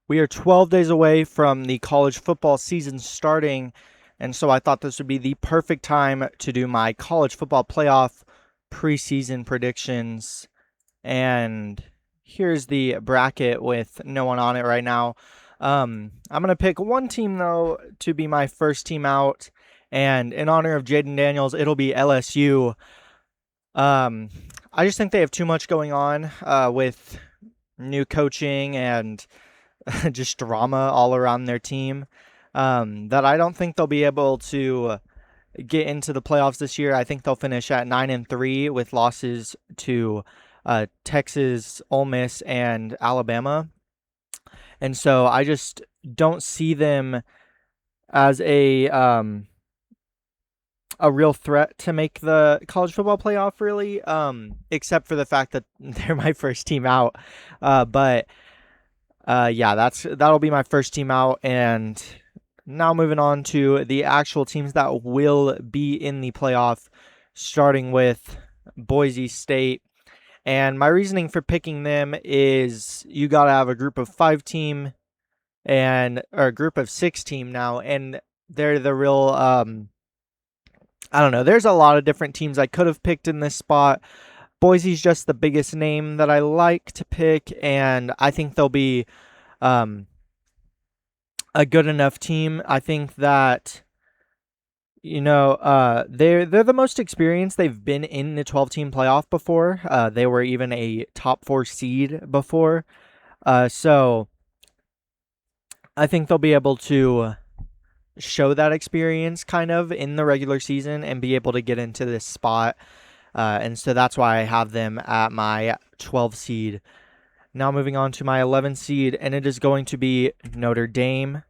We are 12 days away from the college football season starting, and so I thought this would be the perfect time to do my college football playoff preseason predictions. And here's the bracket with no one on it right now. I'm going to pick one team, though, to be my first team out, and in honor of Jaden Daniels, it'll be LSU. Um, I just think they have too much going on with new coaching and just drama all around their team, that I don't think they'll be able to get into the playoffs this year. I think they'll finish at 9-3 with losses to Texas, Ole Miss, and Alabama. And so I just don't see them as a real threat to make the college football playoff, really, except for the fact that they're my first team out. But yeah, that'll be my first team out. And now moving on to the actual teams that will be in the playoff, starting with Boise State. And my reasoning for picking them is you got to have a group of 5 team or a group of 6 team now, and they're the real I don't know. There's a lot of different teams I could have picked in this spot. Boise's just the biggest name that I like to pick, and I think they'll be a good enough team. I think that they're the most experienced. They've been in the 12-team playoff before. They were even a top 4 seed before. So I think they'll be able to show that experience kind of in the regular season and be able to get into this spot. And so that's why I have them at my 12 seed. Now moving on to my 11 seed, and it is going to be Notre Dame.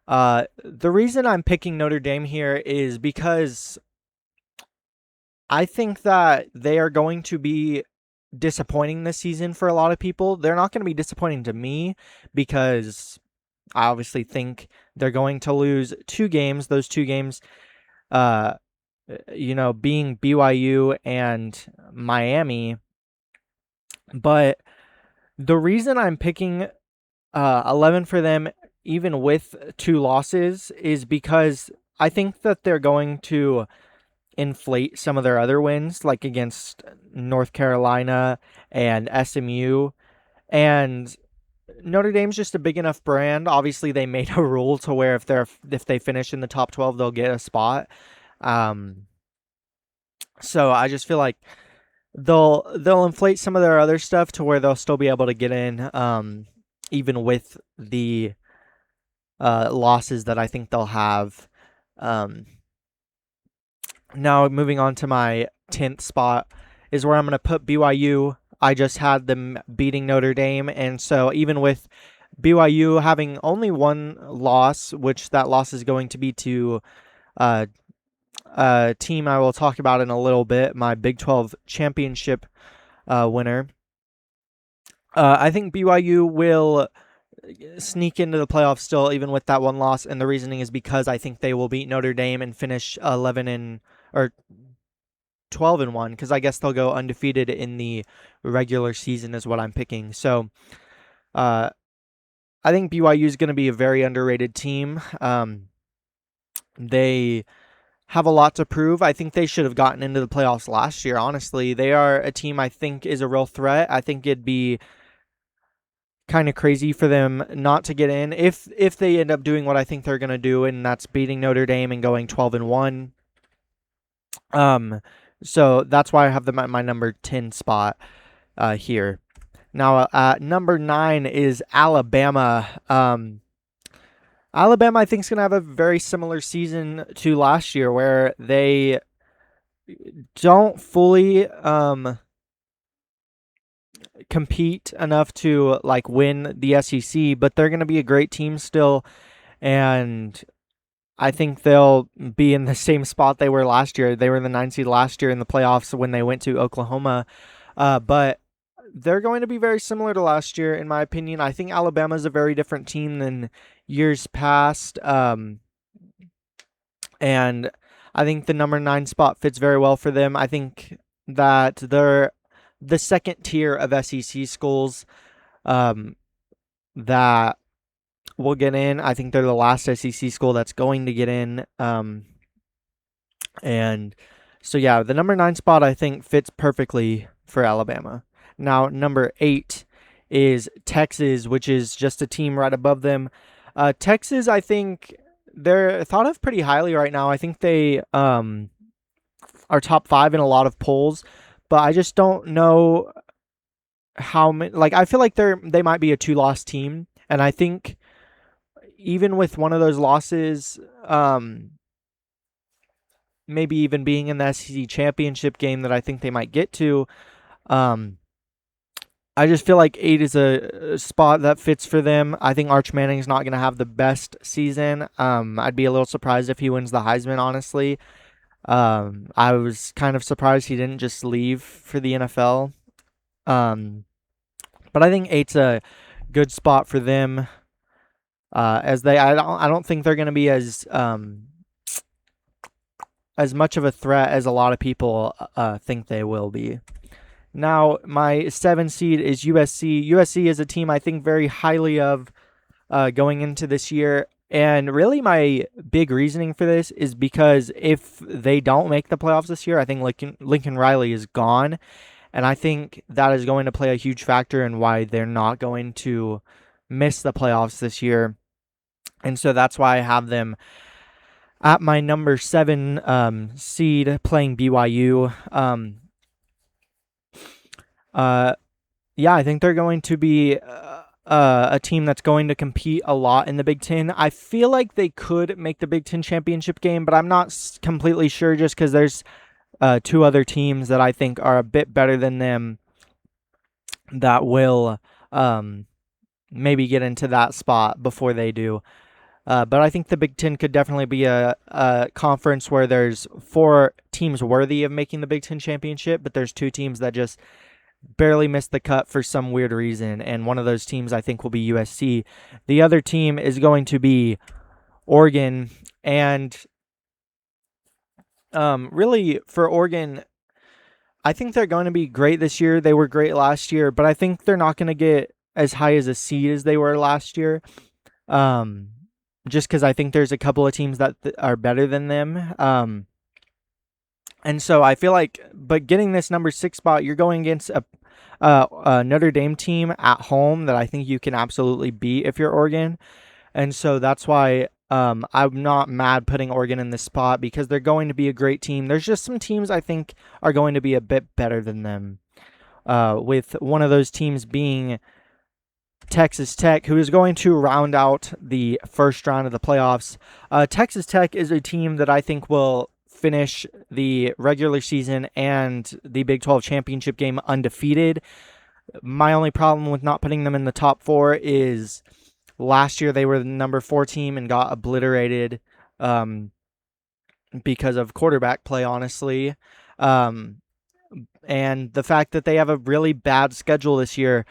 The reason I'm picking Notre Dame here is because I think that they are going to be disappointing this season for a lot of people. They're not going to be disappointing to me because I obviously think they're going to lose 2 games. Those 2 games, being BYU and Miami. But the reason I'm picking 11 for them, even with 2 losses, is because I think that they're going to inflate some of their other wins, like against North Carolina and SMU. And Notre Dame's just a big enough brand. Obviously, they made a rule to where if they finish in the top 12, they'll get a spot. So I just feel like they'll inflate some of their other stuff to where they'll still be able to get in, even with the losses that I think they'll have. Now moving on to my 10th spot is where I'm going to put BYU. I just had them beating Notre Dame, and so even with BYU having only 1 loss, which that loss is going to be to a team I will talk about in a little bit, my Big 12 championship winner, I think BYU will sneak into the playoffs still, even with that 1 loss, and the reasoning is because I think they will beat Notre Dame and finish 12-1, because I guess they'll go undefeated in the regular season is what I'm picking. So I think BYU is going to be a very underrated team. They have a lot to prove. I think they should have gotten into the playoffs last year, honestly. They are a team I think is a real threat. I think it'd be kind of crazy for them not to get in if they end up doing what I think they're going to do, and that's beating Notre Dame and going 12-1. So that's why I have them at my number 10 spot here. Now, number 9 is Alabama. Alabama, I think, is going to have a very similar season to last year, where they don't fully compete enough to win the SEC, but they're going to be a great team still, and I think they'll be in the same spot they were last year. They were in the 9 seed last year in the playoffs when they went to Oklahoma. But they're going to be very similar to last year, in my opinion. I think Alabama is a very different team than years past. And I think the number 9 spot fits very well for them. I think that they're the second tier of SEC schools that will get in. I think they're the last SEC school that's going to get in. And so, yeah, the number 9 spot I think fits perfectly for Alabama. Now, number 8 is Texas, which is just a team right above them. Texas, I think they're thought of pretty highly right now. I think they are top 5 in a lot of polls, but I just don't know how many. Like, I feel like they might be a 2-loss team, and I think even with one of those losses, maybe even being in the SEC championship game that I think they might get to, I just feel like 8 is a spot that fits for them. I think Arch Manning's not going to have the best season. I'd be a little surprised if he wins the Heisman, honestly. I was kind of surprised he didn't just leave for the NFL. But I think 8's a good spot for them. As I don't think they're going to be as much of a threat as a lot of people think they will be. Now, my 7 seed is USC. USC is a team I think very highly of going into this year. And really my big reasoning for this is because if they don't make the playoffs this year, I think Lincoln Riley is gone. And I think that is going to play a huge factor in why they're not going to miss the playoffs this year. And so that's why I have them at my number 7 seed playing BYU. Yeah, I think they're going to be a team that's going to compete a lot in the Big Ten. I feel like they could make the Big Ten championship game, but I'm not completely sure just because there's 2 other teams that I think are a bit better than them that will maybe get into that spot before they do. But I think the Big Ten could definitely be a conference where there's 4 teams worthy of making the Big Ten championship, but there's 2 teams that just barely missed the cut for some weird reason, and one of those teams I think will be USC. The other team is going to be Oregon, and really for Oregon, I think they're going to be great this year. They were great last year, but I think they're not going to get as high as a seed as they were last year. Just because I think there's a couple of teams that are better than them. And so I feel like, but getting this number 6 spot, you're going against a Notre Dame team at home that I think you can absolutely beat if you're Oregon. And so that's why I'm not mad putting Oregon in this spot because they're going to be a great team. There's just some teams I think are going to be a bit better than them. With one of those teams being Texas Tech, who is going to round out the first round of the playoffs. Texas Tech is a team that I think will finish the regular season and the Big 12 championship game undefeated. My only problem with not putting them in the top 4 is last year they were the number 4 team and got obliterated because of quarterback play, honestly. And the fact that they have a really bad schedule this year.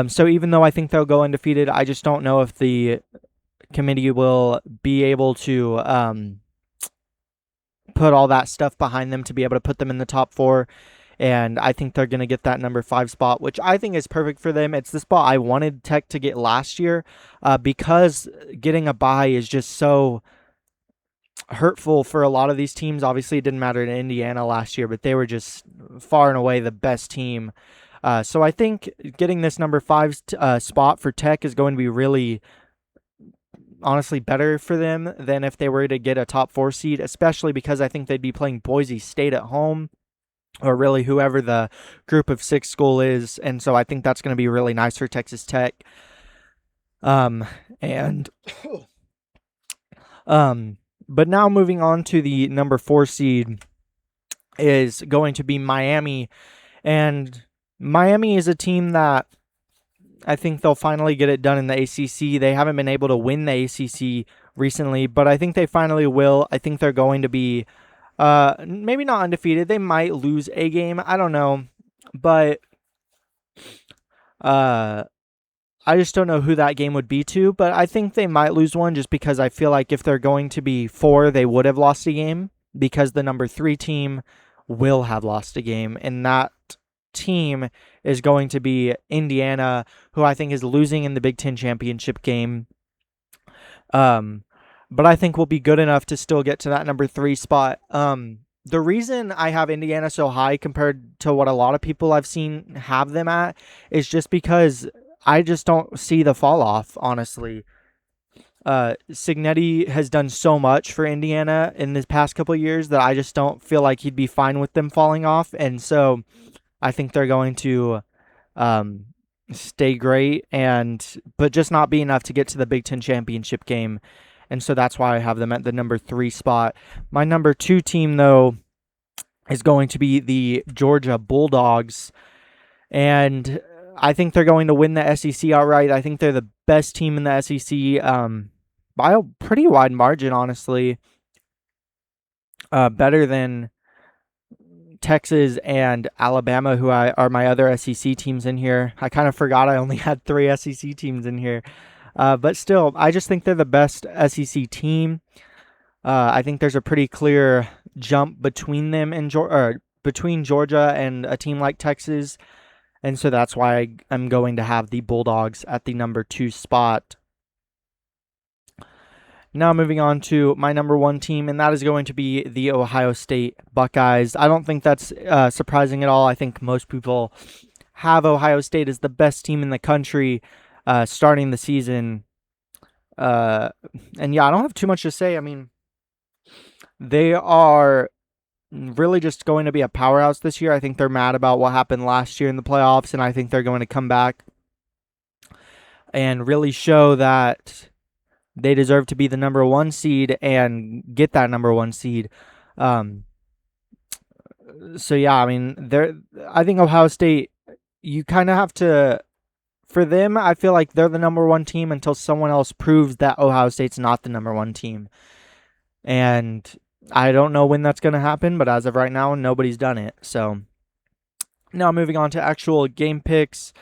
So even though I think they'll go undefeated, I just don't know if the committee will be able to put all that stuff behind them to be able to put them in the top 4. And I think they're going to get that number 5 spot, which I think is perfect for them. It's the spot I wanted Tech to get last year because getting a bye is just so hurtful for a lot of these teams. Obviously, it didn't matter to Indiana last year, but they were just far and away the best team. So I think getting this number 5 spot for Tech is going to be really, honestly, better for them than if they were to get a top 4 seed, especially because I think they'd be playing Boise State at home, or really whoever the group of 6 school is. And so I think that's going to be really nice for Texas Tech. But now moving on to the number 4 seed is going to be Miami. And Miami is a team that I think they'll finally get it done in the ACC. They haven't been able to win the ACC recently, but I think they finally will. I think they're going to be maybe not undefeated. They might lose a game. I don't know. But I just don't know who that game would be to. But I think they might lose one just because I feel like if they're going to be 4, they would have lost a game because the number 3 team will have lost a game. And that team is going to be Indiana, who I think is losing in the Big Ten championship game. Um, but I think we'll be good enough to still get to that number 3 spot. The reason I have Indiana so high compared to what a lot of people I've seen have them at is just because I just don't see the fall off, honestly. Signetti has done so much for Indiana in this past couple of years that I just don't feel like he'd be fine with them falling off. And so I think they're going to um, stay great, but just not be enough to get to the Big Ten championship game. And so that's why I have them at the number 3 spot. My number 2 team, though, is going to be the Georgia Bulldogs. And I think they're going to win the SEC outright. I think they're the best team in the SEC by a pretty wide margin, honestly. Better than Texas and Alabama, who are my other SEC teams in here. I kind of forgot I only had 3 SEC teams in here. But still, I just think they're the best SEC team. I think there's a pretty clear jump between them and between Georgia and a team like Texas. And so that's why I'm going to have the Bulldogs at the number 2 spot. Now moving on to my number 1 team, and that is going to be the Ohio State Buckeyes. I don't think that's surprising at all. I think most people have Ohio State as the best team in the country starting the season. And yeah, I don't have too much to say. I mean, they are really just going to be a powerhouse this year. I think they're mad about what happened last year in the playoffs, and I think they're going to come back and really show that they deserve to be the number 1 seed and get that number 1 seed. So yeah, I mean, I think Ohio State, you kind of have to, for them, I feel like they're the number 1 team until someone else proves that Ohio State's not the number 1 team. And I don't know when that's going to happen, but as of right now, nobody's done it. So now moving on to actual game picks.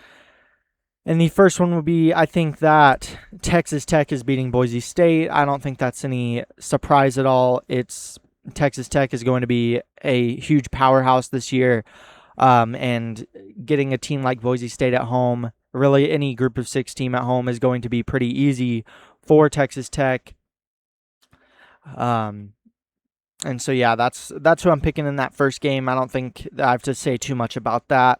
And the first one would be, I think that Texas Tech is beating Boise State. I don't think that's any surprise at all. Texas Tech is going to be a huge powerhouse this year. And getting a team like Boise State at home, really any group of 6 team at home, is going to be pretty easy for Texas Tech. And so yeah, that's who I'm picking in that first game. I don't think I have to say too much about that.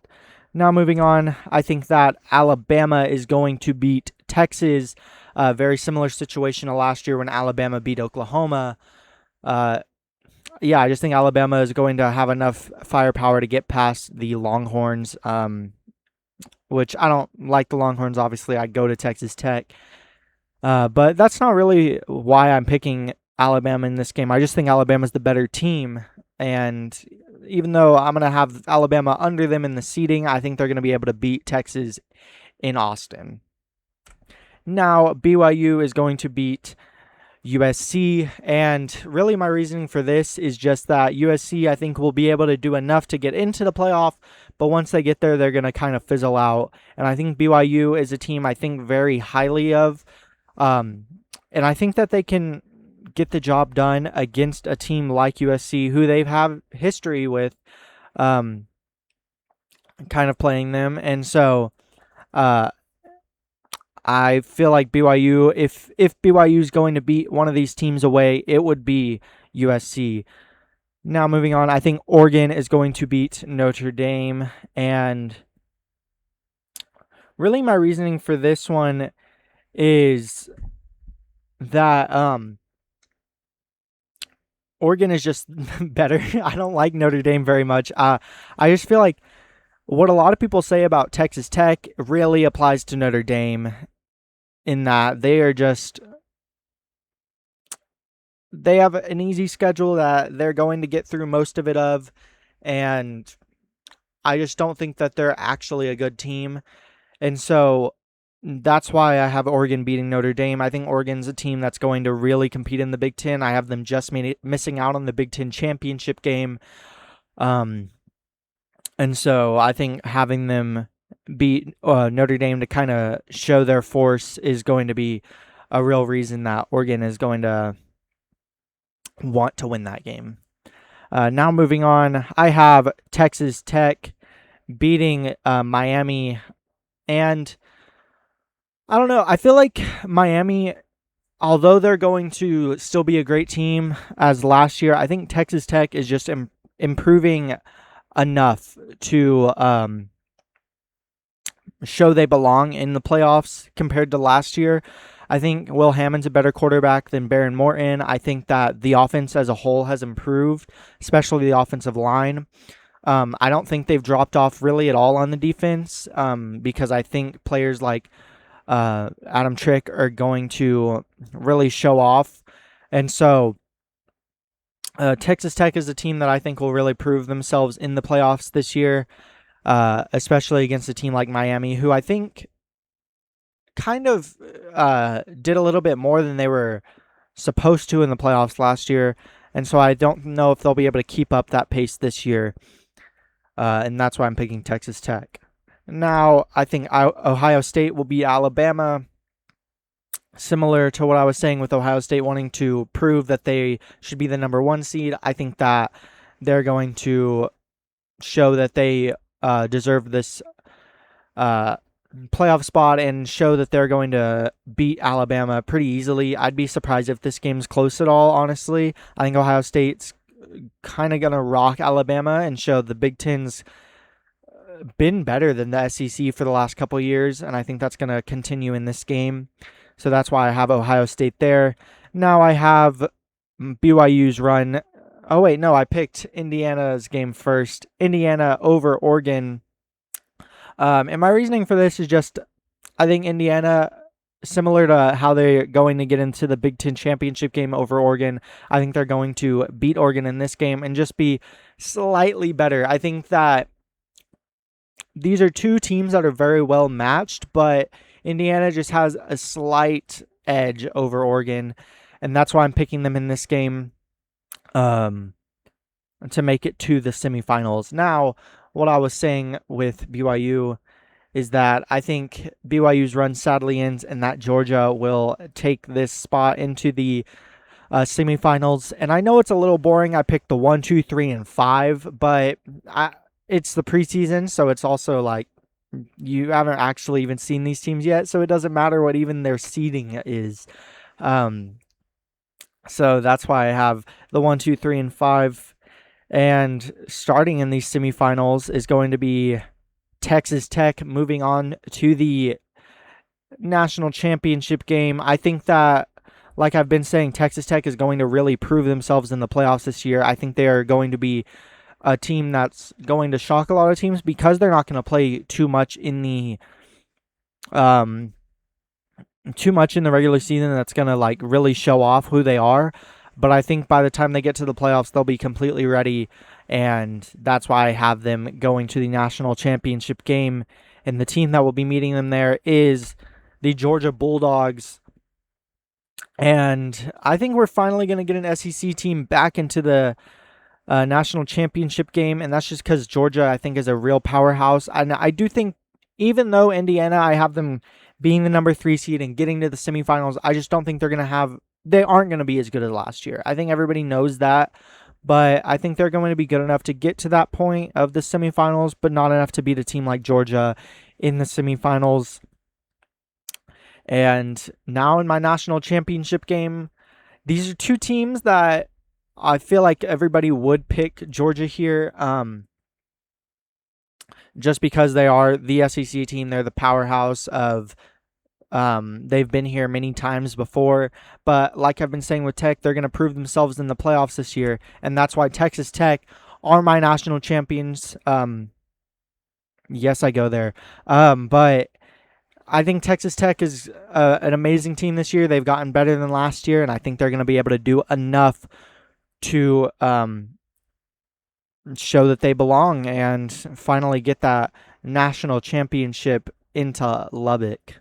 Now moving on, I think that Alabama is going to beat Texas. Very similar situation to last year when Alabama beat Oklahoma. I just think Alabama is going to have enough firepower to get past the Longhorns, which I don't like the Longhorns. Obviously, I'd go to Texas Tech. But that's not really why I'm picking Alabama in this game. I just think Alabama's the better team. And even though I'm going to have Alabama under them in the seeding, I think they're going to be able to beat Texas in Austin. Now, BYU is going to beat USC, and really my reasoning for this is just that USC, I think, will be able to do enough to get into the playoff, but once they get there, they're going to kind of fizzle out. And I think BYU is a team I think very highly of, and I think that they can get the job done against a team like USC, who they have history with, kind of playing them. And so I feel like BYU, if BYU is going to beat one of these teams away, it would be USC. Now moving on, I think Oregon is going to beat Notre Dame, and really my reasoning for this one is that Oregon is just better. I don't like Notre Dame very much. I just feel like what a lot of people say about Texas Tech really applies to Notre Dame, in that they have an easy schedule that they're going to get through most of it of, and I just don't think that they're actually a good team. And so that's why I have Oregon beating Notre Dame. I think Oregon's a team that's going to really compete in the Big Ten. I have them just missing out on the Big Ten championship game. And so I think having them beat Notre Dame to kind of show their force is going to be a real reason that Oregon is going to want to win that game. Now moving on, I have Texas Tech beating Miami, and I don't know. I feel like Miami, although they're going to still be a great team as last year, I think Texas Tech is just improving enough to show they belong in the playoffs compared to last year. I think Will Hammond's a better quarterback than Baron Morton. I think that the offense as a whole has improved, especially the offensive line. I don't think they've dropped off really at all on the defense because I think players like Adam Trick are going to really show off. And so Texas Tech is a team that I think will really prove themselves in the playoffs this year, especially against a team like Miami, who I think kind of did a little bit more than they were supposed to in the playoffs last year. And so I don't know if they'll be able to keep up that pace this year. And that's why I'm picking Texas Tech. Now, I think Ohio State will beat Alabama. Similar to what I was saying with Ohio State wanting to prove that they should be the number 1 seed, I think that they're going to show that they deserve this playoff spot and show that they're going to beat Alabama pretty easily. I'd be surprised if this game's close at all, honestly. I think Ohio State's kind of going to rock Alabama and show the Big Ten's been better than the SEC for the last couple of years, and I think that's going to continue in this game. So that's why I have Ohio State there. Now I have BYU's run. Oh, wait, no, I picked Indiana's game first. Indiana over Oregon. And my reasoning for this is just I think Indiana, similar to how they're going to get into the Big Ten championship game over Oregon, I think they're going to beat Oregon in this game and just be slightly better. I think that these are two teams that are very well matched, but Indiana just has a slight edge over Oregon, and that's why I'm picking them in this game to make it to the semifinals. Now, what I was saying with BYU is that I think BYU's run sadly ends and that Georgia will take this spot into the semifinals. And I know it's a little boring. I picked the 1, 2, 3, and 5, but it's the preseason, so it's also like you haven't actually even seen these teams yet, so it doesn't matter what even their seeding is. So that's why I have the 1, 2, 3, and 5. And starting in these semifinals is going to be Texas Tech moving on to the national championship game. I think that, like I've been saying, Texas Tech is going to really prove themselves in the playoffs this year. I think they are going to be a team that's going to shock a lot of teams because they're not going to play too much in the regular season. That's going to like really show off who they are. But I think by the time they get to the playoffs, they'll be completely ready, and that's why I have them going to the national championship game. And the team that will be meeting them there is the Georgia Bulldogs. And I think we're finally going to get an SEC team back into the national championship game, and that's just because Georgia, I think, is a real powerhouse. And I do think, even though Indiana, I have them being the number 3 seed and getting to the semifinals, I just don't think they aren't going to be as good as last year. I think everybody knows that, but I think they're going to be good enough to get to that point of the semifinals, but not enough to beat a team like Georgia in the semifinals. And now in my national championship game, these are two teams that I feel like everybody would pick Georgia here, just because they are the SEC team. They're the powerhouse of they've been here many times before, but like I've been saying with Tech, they're going to prove themselves in the playoffs this year, and that's why Texas Tech are my national champions. Yes, I go there. But I think Texas Tech is an amazing team this year. They've gotten better than last year, and I think they're going to be able to do enough to show that they belong and finally get that national championship into Lubbock.